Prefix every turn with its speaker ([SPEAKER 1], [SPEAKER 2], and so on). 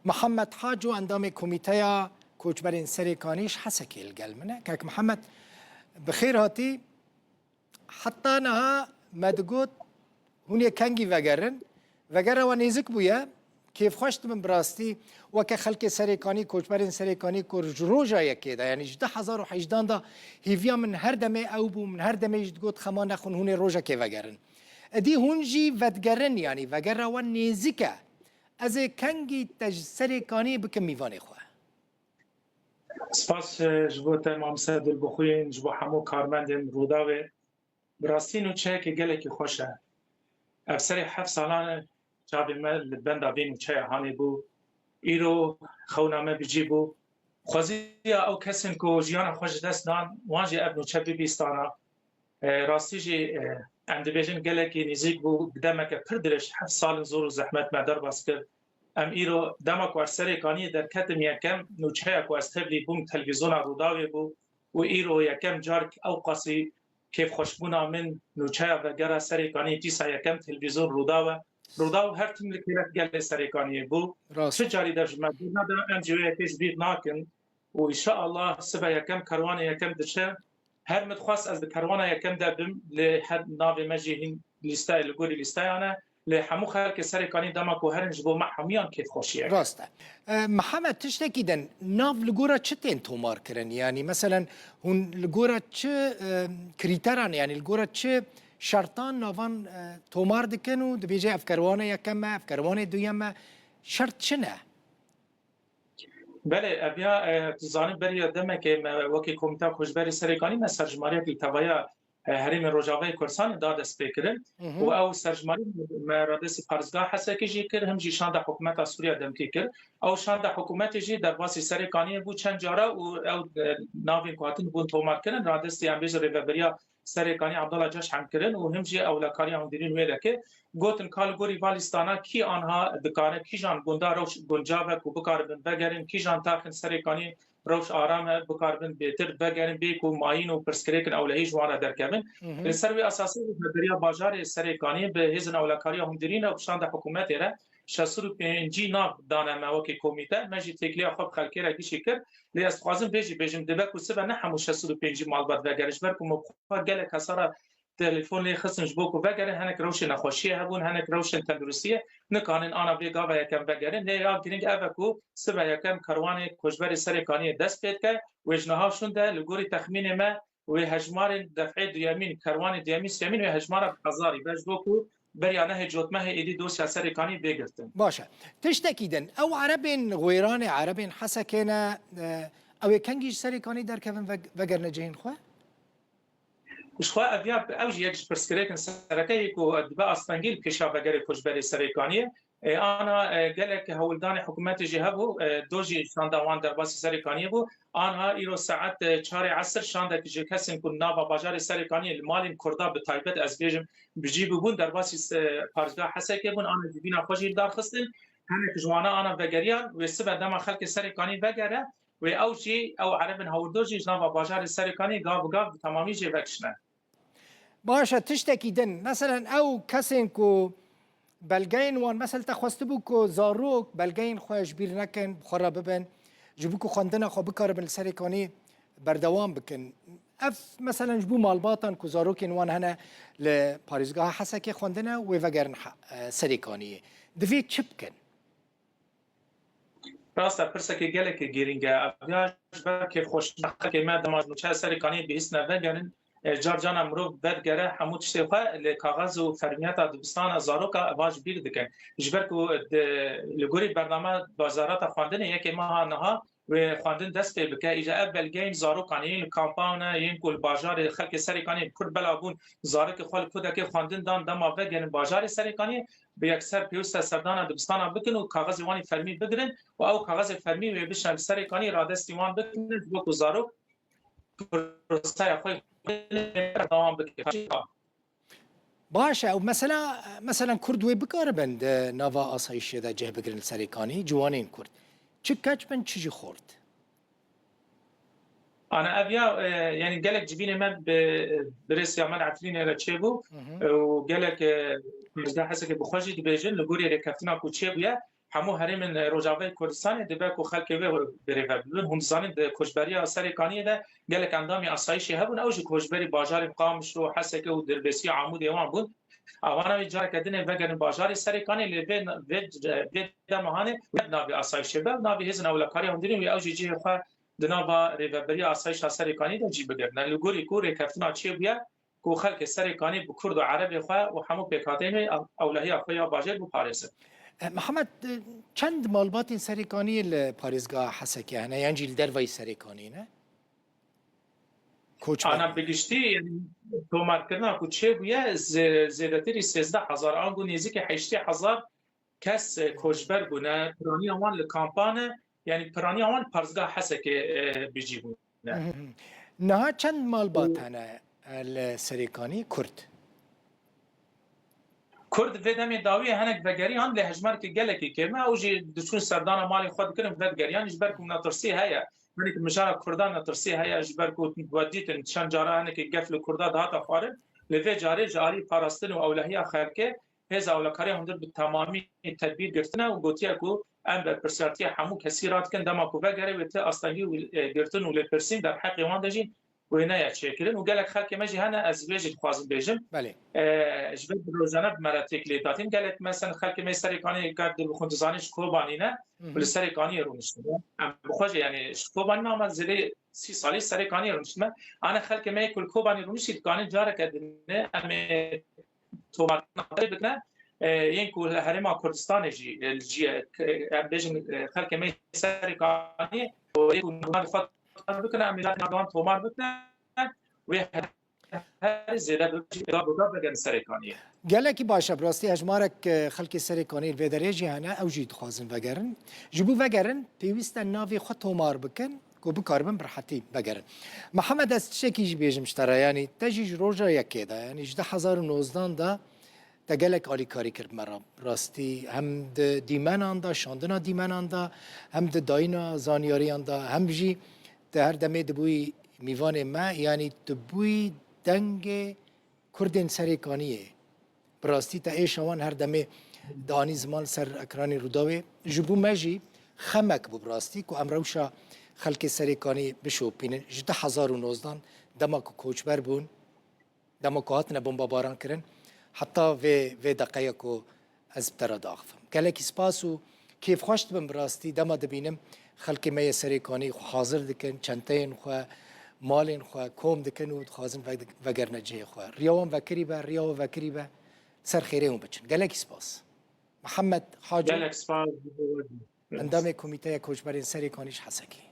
[SPEAKER 1] محمد حاج و اندام کمیته کوچبرین سریکانیش حسکیل گل منه که محمد بخیر هاتی حتی نه مدگوت هونی کنگی وگره و نیزک بویه کیف خوشت من براستی و که خلک سریکانی کوچبرین سریکانی کورج روژا یکی ده یعنی 10018 دا هیویا من هر دمه او بو من هر دمه جدگوت خمان نخون هونی روژا که وگرن دی هونجی ودگرن یعنی وگره و نیزکه از کنگی تج سریکانی بکم میوانی خواه
[SPEAKER 2] سپاس جبوت مامسد البخوین جبو همو کارمندن روداوه براستی نوچه که گله که خوشه افسر 7 سالانه جابی من بنده بین نوچه هانی بو ایرو خونامه بجی بو خوزی او کسین که جیان خوش دست دان وانجی اب نوچه بیستانا راستی جی اندبیجن گله که نزیک بو بدمه که پر درش 7 سال زور و زحمت مدار باز کرد ام ایرو دمک و سریکانی در کتم یکم نوچه کو استبلی بوم تلویزیون روداوی بو و ایرو یکم جارک او قاسی کیف خوشبونا من نوچه و گره سریکانی تیسا یکم تلویزیون روداو هر تیم لکیرت گل سریکانی بو چه جاری در جمعه نده ام جوی پیش بید ناکن و انشاءالله سبا یکم کروان یکم دشه هر متخواست از کروان یکم دبم لحد ناوی مجیهین لیسته لگوری لیسته یانه لحمو خلق سریکانی دمک و هرنج بو محامیان کیف خوشیه
[SPEAKER 1] راسته محمد تشتکی دن ناف لگورا چه تین تومار کرن یعنی مثلا هون لگورا چه کریتران یعنی لگورا چه شرطان نافان تومار دکن و دبیجه افکروانه یکم افکروانه دویم شرط چنه؟
[SPEAKER 2] بله ابیا تزانی بری دمه که وکی کمیته کوچبری سریکانی ما سرجماری که توایا هریم روجاوی کورسان داد اسپیکرن و او سرجماری مرادس پارزگاه حسه که جی کر هم جی شاند حکومت سوریه دم کی کر او شاند حکومت جی در واسی سریکانی بو چند جارا و او ناوین کواتن بون تومار کردن رادس ام بیز ریبریا سریکانی عبدالله جاش هم کردن و هم جی اولکاری هم دیرین ویده که گوتن کالگوری والیستانا کی آنها دکانه کی جان گندا روش گنجاوه کو بکاربن بگرین کی جان تاخن سریکانی روش آرام بکاربن بهتر بگرین بیکو ماین و پرسکریکن اولهی جوانه درکبن سروی اساسی دریا بازار سریکانی به هزن اولکاری هم دیرین و شاند حکومت را 65 ناف دانه موکی کمیته مجی تکلیه خوب خلکی را گیشی کرد لی از خوازم بیجم دبک و سبا نه همون 65 مال باد وگرش برکو مبخواه گل کسارا تلفن لی خصنش بوکو وگره هنک روش نخوشیه هبون هنک روش تندرستیه نکانن آنا بیگا و یکم وگره نه یا گرینگ اوکو سبا یکم کروان کشبر سریکانی دست پید که وجنها شونده لگوری تخمین ما و هجمار دفعه دیامین کروان دیامین سیامین و هجمار هزاری بج بوکو بریانه جوتمه ایدی دوسیا سریکانی بگرتن
[SPEAKER 1] باشه تشتکیدن او عربین غویران عربین حسکینا او کنگیش سریکانی در کفن وگر نجهین خواه؟
[SPEAKER 2] شخوا اویا اوج یک پرسکریکن سرکه کو دبا استانگیل پیشا وگر کجبری سریکانیه آنها گلک هولدان حکومت جهبو دوجی شاندوان در باسی سریکانیه بو آنها ایرو ساعت 4 عصر شانده که کسین کن ناوا بازار سریکانی مالین کردا به تایبت از بیجم بجی بون در باسی پارزگاه حسکه بون آنها دیبینا خوشی دار خستن هنک جوانا آنها وگریان و سبا دما خلق سریکانی وگره و اوجی او عربن هولدوجی ناوا بازار سریکانی گاو تمامی جی وکشنه
[SPEAKER 1] باشه تشتکیدن مثلا او کسین کو بلگین وان مثلا تخواسته بو کو زاروک بلگین خوش بیر نکن خراب ببن جبو کو خواندن خو بکاربن سریکانی بردوام بکن اف مثلا جبو مالباتن کو زاروکین وان هنا لپاریزگاه حسکه خواندن و وگرن سریکانی دوی چی بکن
[SPEAKER 2] راستا پرسه که گله که گیرینگه افیاش که خوش که ما دماغ نوچه سریکانی بهیس نوگرن جارجان امرو بد گره همو تشتی خواه لکاغذ و فرمیت دبستان زاروکا واج بیر دکن جبر کو لگوری برنامه بازارات خواندن یکی ماه نها و خواندن دست بکه ایجا اول گیم زاروکانی این کامپاون این کل بازار خلق سریکانی پر بلابون زاروک خال کودک خواندن دان دما وگن بازار سریکانی به اکثر پیوست سردان دبستان بکن و کاغذ وانی فرمی بگیرن و او کاغذ فرمی و بشن سریکانی را دستیوان بکن بو زاروک پروسه خود
[SPEAKER 1] باشه او مثلا کرد وی بکاربند نوا آسایشی دا جه بگرن سریکانی جوانین کرد چه کچ بند چیجی خورد؟
[SPEAKER 2] انا ابیا يعني قالك جبيني من بريس يا من عتلين را تشيبو وقالك مزدا حسك بخوجي دبيجن لغوري ركفتنا كو تشيبو يا همو هرم روجاوی کردستان دبه کو خلک و بریو ببین هم زانین د کوچبری سرکانی ده گلک اندامی آسایشی هبون اوج کوچبری بازار قامش و حسکه و دربسی عمود یوان بود اوانا جا کدن وگن بازار سرکانی لبه و مهانه ناوی آسایشی به ناوی هزن اولکاری هم داریم و اوج جی خو دنابا ریوبری آسایش سرکانی ده جی بگیرن لگوری کوری کفتنا چی بیا کو خلک سرکانی به کرد و عربی خو و همو پیکاتیم اولهی اخویا باجر بو پاریس
[SPEAKER 1] محمد چند مالبات سرکانی لپاریزگاه حسکی هنه یعنی جیل در وی سرکانی نه؟
[SPEAKER 2] آنا بگشتی یعنی تومار کردن کو چه بویه زیادتری 13000 آنگو نزدیک 8000 کس کوچبر بونه پرانی آوان لکامپانه یعنی پرانی آوان پارزگاه حسکی بجی بونه
[SPEAKER 1] نه چند مالبات هنه لسرکانی کرد؟
[SPEAKER 2] کرد ودمی داوی هنگ وگری هن لهجمر که گلکی که ما اوجی دچون سردان مالی خود کنم ودگریان جبر کوم ناترسی هيا منی که مشارک کردان ناترسی هيا جبر کو ودیت چند جاره هنگ که گفل کردا دهات خارن لوی جاری پاراستن و اولهی خلکه هز اولکاری هم در به تمامی تدبیر گرفتن و گوتیا کو ام بر پرسرتی همو کسی رات کن دما کو وگری و ته استانگی گرفتن و لپرسین در حق وان دجین و اینا چکرن و گلک خلک مجی هنه از ویج خوازم بیجم
[SPEAKER 1] بله
[SPEAKER 2] جبر روزانه مراتب لیداتین گلک مثلا خلک می سرکانی گرد بخوند زانش کوبانی نه ولی سرکانی رونشته ام بخوج یعنی کوبانی نام زده 30 سالی سرکانی رونشته انا خلک می کل کوبانی رونشید کانی جاره کدنه ام تو بکنه این کل هرما کردستان جی بیشتر خلک می سرکانی و این خود بکنه امیرات نگان تومار بکنه و هر زیاده بگن سرکانیه
[SPEAKER 1] گلکی باشه براستی اجمارک خلک سرکانی و درجه هنه او جید خوازن وگرن جبو وگرن پیوستن ناوی خود تومار بکن کو بکاربن برحتی بگرن محمد از چکی بیجم اشترا یعنی تجیج روزا یکی دا یعنی 2019 دا تا گلک آلی کاری کرد مرا راستی هم د دیمنان دا شاندنا دیمنان دا هم د داینا زانیاریان دا هم جی تا هر دمه دبوی میوان ما یعنی دبوی دنگ کردن سرکانیه براستی تا ایشوان هر دمه دانی زمان سر اکرانی روداوی جبو مجی خمک بو براستی که امروشا خلک سرکانی بشو پینن 2019 دما که کوچبر بون دما که هاتنا بومبا باران کرن حتی و دقیقه که از بترا داغفم کلکی سپاسو کیف خوشت بم براستی دما دبینم خلک می سرکانی حاضر دکن چنتین خو مالین خو کوم دکن و خازن وگرنه جه خو ریاوان وکری با سر خیره هم بچن گلک سپاس محمد حاجی
[SPEAKER 2] گلک سپاس
[SPEAKER 1] اندام کمیته کوچبر سرکانیش حسکی